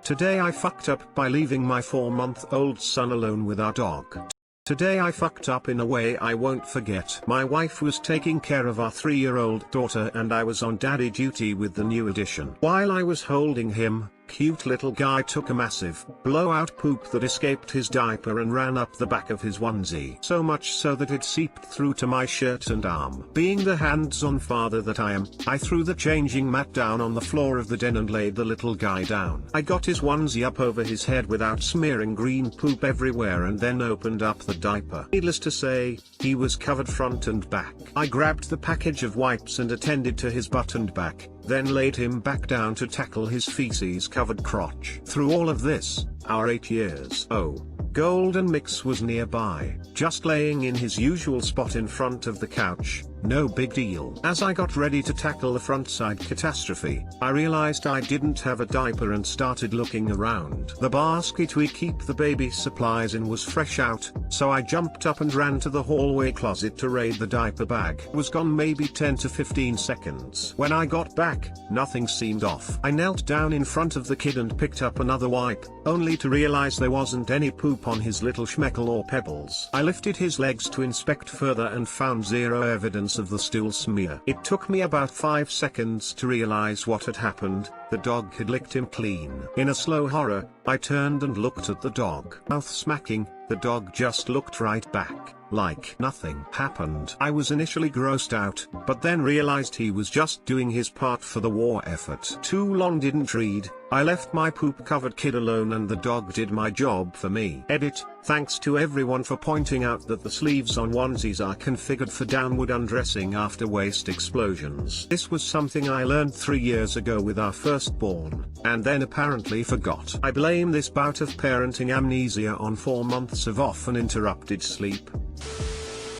Today I fucked up by leaving my 4-month-old son alone with our dog. Today I fucked up in a way I won't forget. My wife was taking care of our 3-year-old daughter and I was on daddy duty with the new addition. While I was holding him, cute little guy took a massive, blowout poop that escaped his diaper and ran up the back of his onesie. So much so that it seeped through to my shirt and arm. Being the hands-on father that I am, I threw the changing mat down on the floor of the den and laid the little guy down. I got his onesie up over his head without smearing green poop everywhere and then opened up the diaper. Needless to say, he was covered front and back. I grabbed the package of wipes and attended to his butt and back, then laid him back down to tackle his feces-covered crotch. Through all of this, our 8-year-old golden mix was nearby, just laying in his usual spot in front of the couch. No big deal. As I got ready to tackle the front-side catastrophe, I realized I didn't have a diaper and started looking around. The basket we keep the baby supplies in was fresh out, so I jumped up and ran to the hallway closet to raid the diaper bag. It was gone maybe 10 to 15 seconds. When I got back, nothing seemed off. I knelt down in front of the kid and picked up another wipe, only to realize there wasn't any poop on his little schmeckle or pebbles. I lifted his legs to inspect further and found zero evidence of the stool smear. It took me about 5 seconds to realize what had happened. The dog had licked him clean. In a slow horror, I turned and looked at the dog. Mouth smacking, the dog just looked right back, like nothing happened. I was initially grossed out, but then realized he was just doing his part for the war effort. Too long didn't read. I left my poop-covered kid alone and the dog did my job for me. Edit, thanks to everyone for pointing out that the sleeves on onesies are configured for downward undressing after waist explosions. This was something I learned 3 years ago with our firstborn, and then apparently forgot. I blame this bout of parenting amnesia on 4 months of off and interrupted sleep.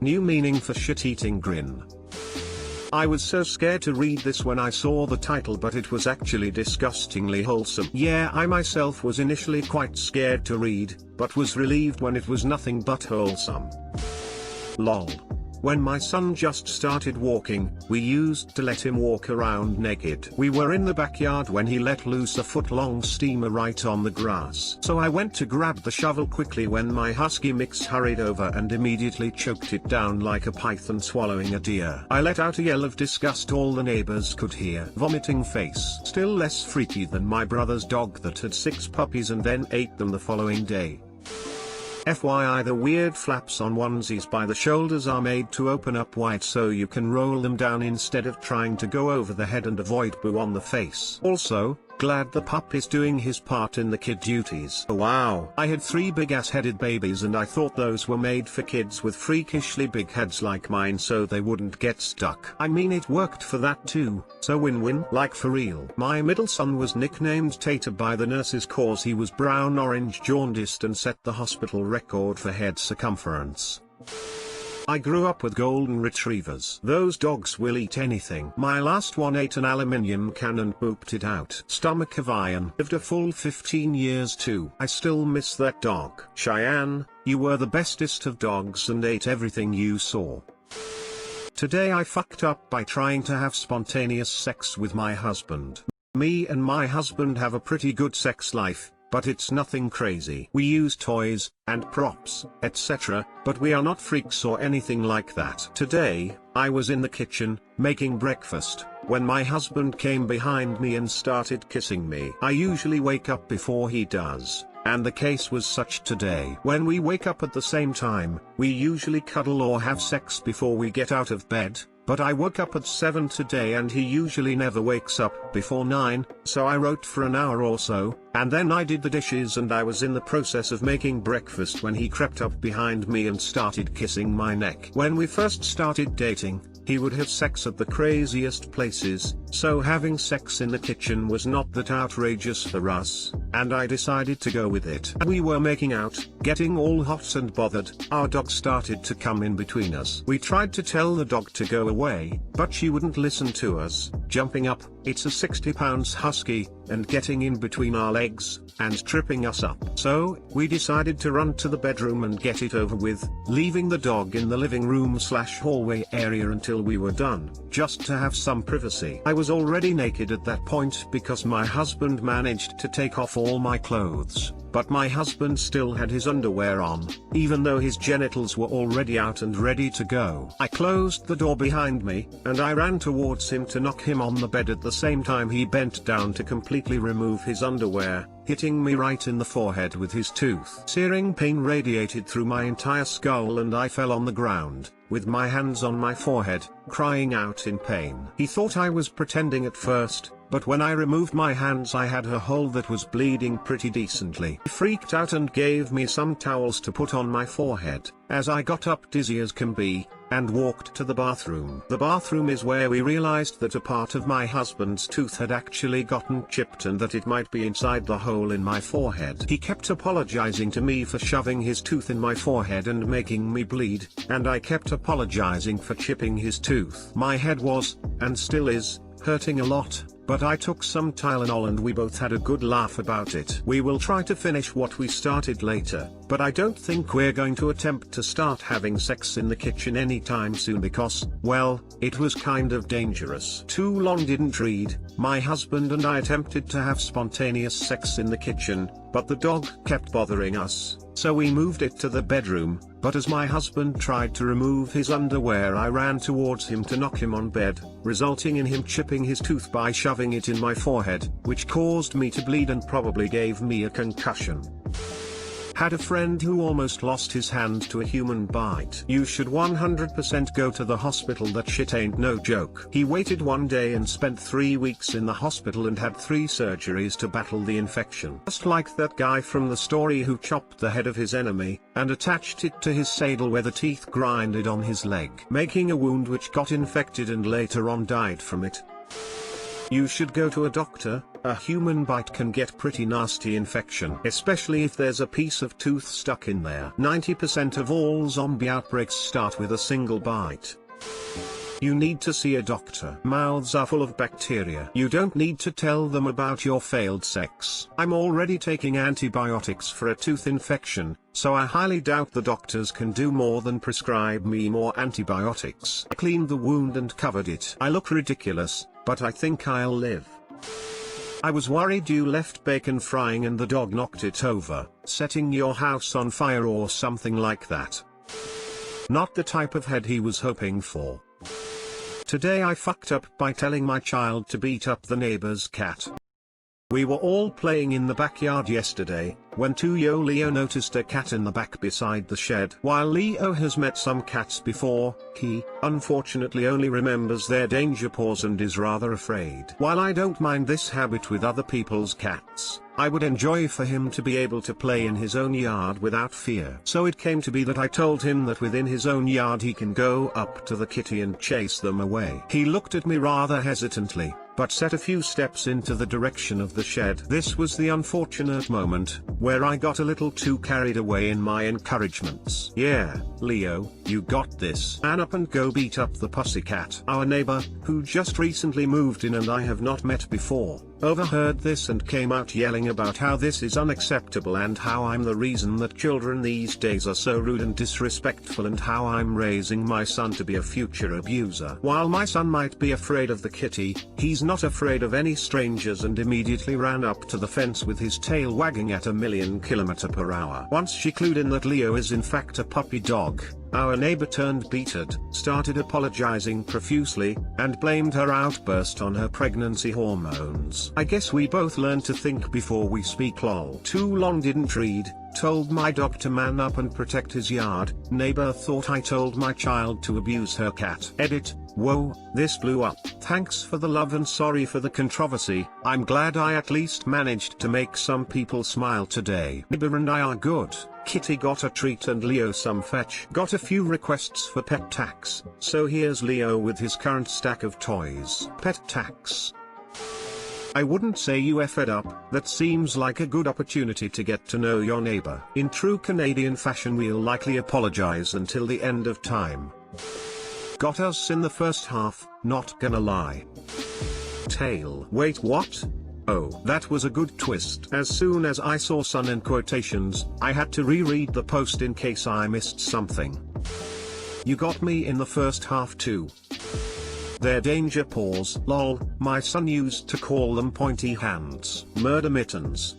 New meaning for shit-eating grin. I was so scared to read this when I saw the title, but it was actually disgustingly wholesome. Yeah, I myself was initially quite scared to read, but was relieved when it was nothing but wholesome. Lol. When my son just started walking, we used to let him walk around naked. We were in the backyard when he let loose a foot-long steamer right on the grass. So I went to grab the shovel quickly when my husky mix hurried over and immediately choked it down like a python swallowing a deer. I let out a yell of disgust all the neighbors could hear. Vomiting face. Still less freaky than my brother's dog that had 6 puppies and then ate them the following day. FYI, the weird flaps on onesies by the shoulders are made to open up wide so you can roll them down instead of trying to go over the head and avoid boo on the face. Also, glad the pup is doing his part in the kid duties. Oh wow. I had 3 big ass-headed babies and I thought those were made for kids with freakishly big heads like mine so they wouldn't get stuck. I mean, it worked for that too, so win-win, like for real. My middle son was nicknamed Tater by the nurses cause he was brown-orange jaundiced and set the hospital record for head circumference. I grew up with golden retrievers. Those dogs will eat anything. My last one ate an aluminium can and pooped it out. Stomach of iron. Lived a full 15 years too. I still miss that dog. Cheyenne, you were the bestest of dogs and ate everything you saw. Today I fucked up by trying to have spontaneous sex with my husband. Me and my husband have a pretty good sex life, but it's nothing crazy. We use toys, and props, etc., but we are not freaks or anything like that. Today, I was in the kitchen, making breakfast, when my husband came behind me and started kissing me. I usually wake up before he does, and the case was such today. When we wake up at the same time, we usually cuddle or have sex before we get out of bed. But I woke up at 7 today and he usually never wakes up before 9, so I wrote for an hour or so, and then I did the dishes and I was in the process of making breakfast when he crept up behind me and started kissing my neck. When we first started dating, he would have sex at the craziest places, so having sex in the kitchen was not that outrageous for us, and I decided to go with it. We were making out, getting all hot and bothered. Our dog started to come in between us. We tried to tell the dog to go away, but she wouldn't listen to us, jumping up, it's a 60-pound husky, and getting in between our legs, and tripping us up. So, we decided to run to the bedroom and get it over with, leaving the dog in the living room/hallway area until we were done, just to have some privacy. I was was already naked at that point because my husband managed to take off all my clothes, but my husband still had his underwear on, even though his genitals were already out and ready to go. I closed the door behind me, and I ran towards him to knock him on the bed at the same time he bent down to completely remove his underwear, hitting me right in the forehead with his tooth. Searing pain radiated through my entire skull and I fell on the ground, with my hands on my forehead, crying out in pain. He thought I was pretending at first, but when I removed my hands I had a hole that was bleeding pretty decently. He freaked out and gave me some towels to put on my forehead, as I got up dizzy as can be, and walked to the bathroom. The bathroom is where we realized that a part of my husband's tooth had actually gotten chipped and that it might be inside the hole in my forehead. He kept apologizing to me for shoving his tooth in my forehead and making me bleed, and I kept apologizing for chipping his tooth. My head was, and still is, hurting a lot, but I took some Tylenol and we both had a good laugh about it. We will try to finish what we started later, but I don't think we're going to attempt to start having sex in the kitchen anytime soon because, well, it was kind of dangerous. Too long didn't read, my husband and I attempted to have spontaneous sex in the kitchen, but the dog kept bothering us, so we moved it to the bedroom. But as my husband tried to remove his underwear I ran towards him to knock him on bed, resulting in him chipping his tooth by shoving it in my forehead, which caused me to bleed and probably gave me a concussion. Had a friend who almost lost his hand to a human bite. You should 100% go to the hospital, that shit ain't no joke. He waited one day and spent 3 weeks in the hospital and had 3 surgeries to battle the infection. Just like that guy from the story who chopped the head of his enemy, and attached it to his saddle where the teeth grinded on his leg, making a wound which got infected and later on died from it. You should go to a doctor. A human bite can get pretty nasty infection, especially if there's a piece of tooth stuck in there. 90% of all zombie outbreaks start with a single bite. You need to see a doctor. Mouths are full of bacteria. You don't need to tell them about your failed sex. I'm already taking antibiotics for a tooth infection, so I highly doubt the doctors can do more than prescribe me more antibiotics. I cleaned the wound and covered it. I look ridiculous, but I think I'll live. I was worried you left bacon frying and the dog knocked it over, setting your house on fire or something like that. Not the type of head he was hoping for. Today I fucked up by telling my child to beat up the neighbor's cat. We were all playing in the backyard yesterday, when Leo noticed a cat in the back beside the shed. While Leo has met some cats before, he, unfortunately, only remembers their danger paws and is rather afraid. While I don't mind this habit with other people's cats, I would enjoy for him to be able to play in his own yard without fear. So it came to be that I told him that within his own yard he can go up to the kitty and chase them away. He looked at me rather hesitantly, but set a few steps into the direction of the shed. This was the unfortunate moment, where I got a little too carried away in my encouragements. Yeah, Leo, you got this. Man up and go beat up the pussycat. Our neighbor, who just recently moved in and I have not met before, overheard this and came out yelling about how this is unacceptable and how I'm the reason that children these days are so rude and disrespectful and how I'm raising my son to be a future abuser. While my son might be afraid of the kitty, he's not afraid of any strangers and immediately ran up to the fence with his tail wagging at 1,000,000 km/h. Once she clued in that Leo is in fact a puppy dog, our neighbor turned beatered, started apologizing profusely, and blamed her outburst on her pregnancy hormones. I guess we both learned to think before we speak lol. Too long didn't read, told my dog to man up and protect his yard. Neighbor thought I told my child to abuse her cat. Edit. Whoa, this blew up. Thanks for the love and sorry for the controversy. I'm glad I at least managed to make some people smile today. Neighbor and I are good. Kitty got a treat and Leo some fetch. Got a few requests for pet tax, so here's Leo with his current stack of toys. Pet tax. I wouldn't say you effed up, that seems like a good opportunity to get to know your neighbor. In true Canadian fashion we'll likely apologize until the end of time. Got us in the first half, not gonna lie. Tail. Wait, what? Oh, that was a good twist. As soon as I saw son in quotations, I had to reread the post in case I missed something. You got me in the first half too. Their danger paws. Lol, my son used to call them pointy hands. Murder mittens.